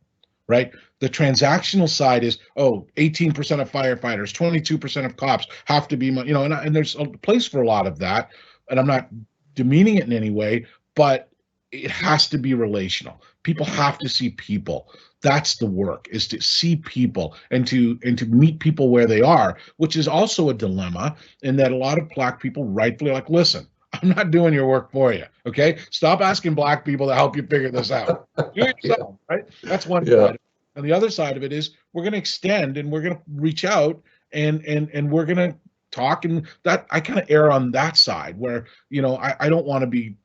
right? The transactional side is, 18% of firefighters, 22% of cops have to be, and there's a place for a lot of that, and I'm not demeaning it in any way, but it has to be relational. People have to see people. That's the work, is to see people and to meet people where they are, which is also a dilemma in that a lot of Black people rightfully are like, listen, I'm not doing your work for you, okay? Stop asking Black people to help you figure this out. Do it yourself, right? That's one side. And the other side of it is we're going to extend and we're going to reach out and we're going to talk, and that I kind of err on that side where, I don't want to be,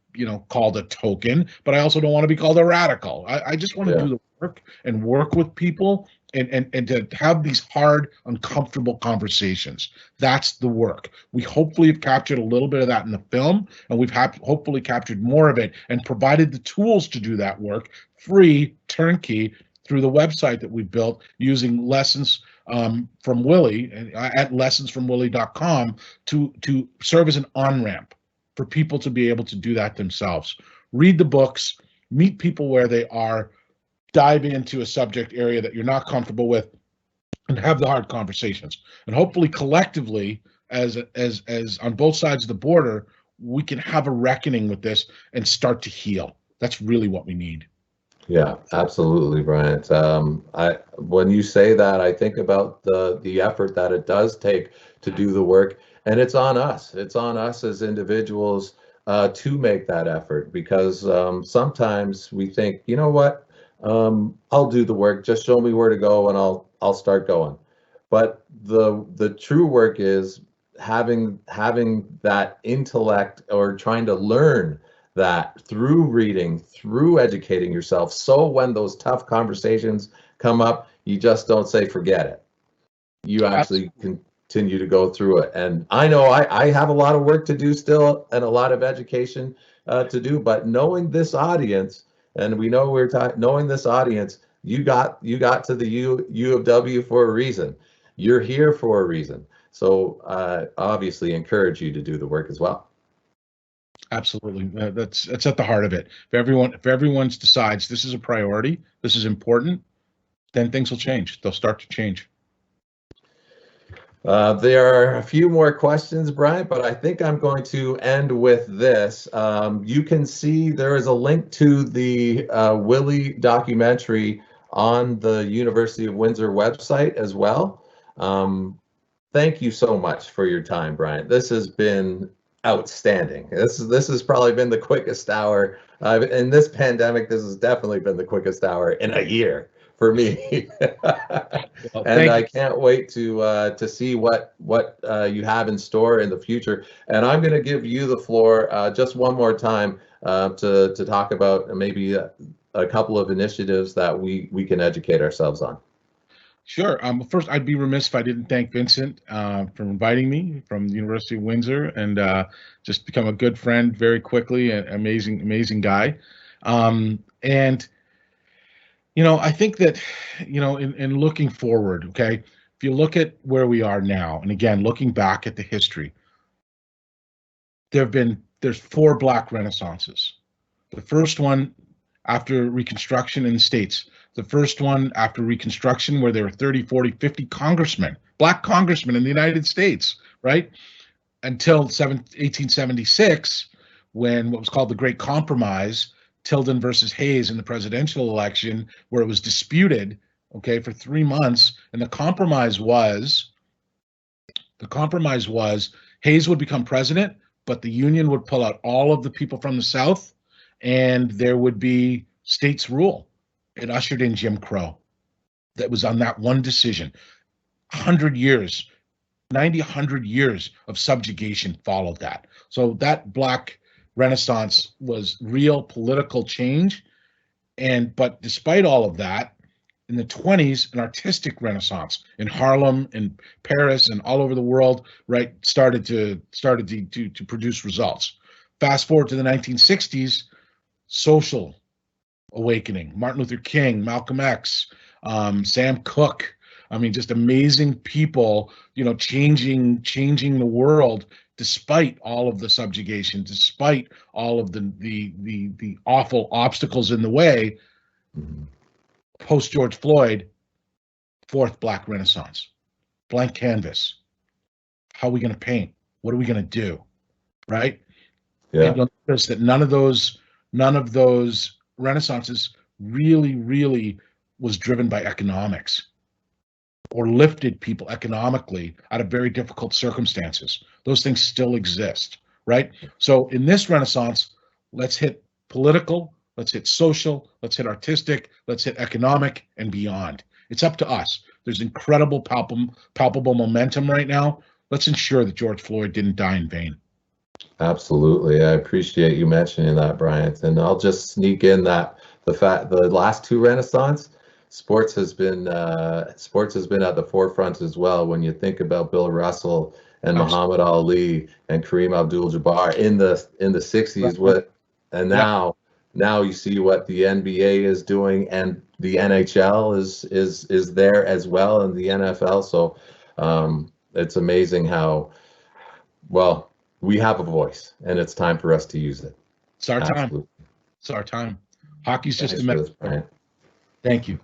called a token, but I also don't want to be called a radical. I just want to do the work and work with people and to have these hard, uncomfortable conversations. That's the work. We hopefully have captured a little bit of that in the film, and we've hopefully captured more of it and provided the tools to do that work, free, turnkey, through the website that we built using lessons from Willie at lessonsfromwillie.com to serve as an on-ramp for people to be able to do that themselves. Read the books, meet people where they are, dive into a subject area that you're not comfortable with, and have the hard conversations. And hopefully collectively, as on both sides of the border, we can have a reckoning with this and start to heal. That's really what we need. Yeah, absolutely, Bryant. When you say that, I think about the effort that it does take to do the work, and it's on us. It's on us as individuals to make that effort, because sometimes we think, you know what, I'll do the work. Just show me where to go, and I'll start going. But the true work is having that intellect, or trying to learn that through reading, through educating yourself, so when those tough conversations come up, you just don't say forget it. You actually continue to go through it. And I know I have a lot of work to do still, and a lot of education to do, but knowing this audience, and we know knowing this audience, you got to the U of W for a reason. You're here for a reason. So obviously encourage you to do the work as well. Absolutely. That's at the heart of it. If everyone decides this is a priority, this is important, then things will change. They'll start to change. There are a few more questions, Brian, but I think I'm going to end with this. You can see there is a link to the Willie documentary on the University of Windsor website as well. Thank you so much for your time, Brian. This has been outstanding. This has probably been the quickest hour in this pandemic. This has definitely been the quickest hour in a year for me. And I can't wait to see what you have in store in the future. And I'm going to give you the floor just one more time to talk about maybe a couple of initiatives that we can educate ourselves on. Sure. First, I'd be remiss if I didn't thank Vincent for inviting me from the University of Windsor, and just become a good friend very quickly. An amazing guy. And I think that in looking forward, okay, if you look at where we are now, and again looking back at the history, there's 4 Black Renaissances. The first one after Reconstruction in the States. The first one after Reconstruction, where there were 30, 40, 50 congressmen, black congressmen in the United States, right? Until 1876, when what was called the Great Compromise, Tilden versus Hayes in the presidential election, where it was disputed, okay, for 3 months. And the compromise was Hayes would become president, but the Union would pull out all of the people from the South, and there would be states' rule. It ushered in Jim Crow. That was on that one decision. 100 years, 90, 100 years of subjugation followed that. So that Black Renaissance was real political change. But despite all of that, in the 20s, an artistic renaissance in Harlem, in Paris, and all over the world, right, started to produce results. Fast forward to the 1960s, social awakening. Martin Luther King, Malcolm X, Sam Cooke. I mean, just amazing people, changing the world despite all of the subjugation, despite all of the awful obstacles in the way. Post George Floyd, fourth Black Renaissance, blank canvas. How are we going to paint? What are we going to do? Right? Yeah. And you'll notice that none of those renaissances really was driven by economics or lifted people economically out of very difficult circumstances. Those things still exist, right? So in this renaissance, let's hit political, let's hit social, let's hit artistic, let's hit economic and beyond. It's up to us. There's incredible palpable momentum right now. Let's ensure that George Floyd didn't die in vain. Absolutely. I appreciate you mentioning that, Bryant. And I'll just sneak in that the last two Renaissance, sports has been at the forefront as well. When you think about Bill Russell and Muhammad Ali and Kareem Abdul-Jabbar in the 60s, and now you see what the NBA is doing, and the NHL is there as well, and the NFL. So it's amazing how well we have a voice, and it's time for us to use it. It's our time. It's our time. Hockey's just a metaphor. Thank you.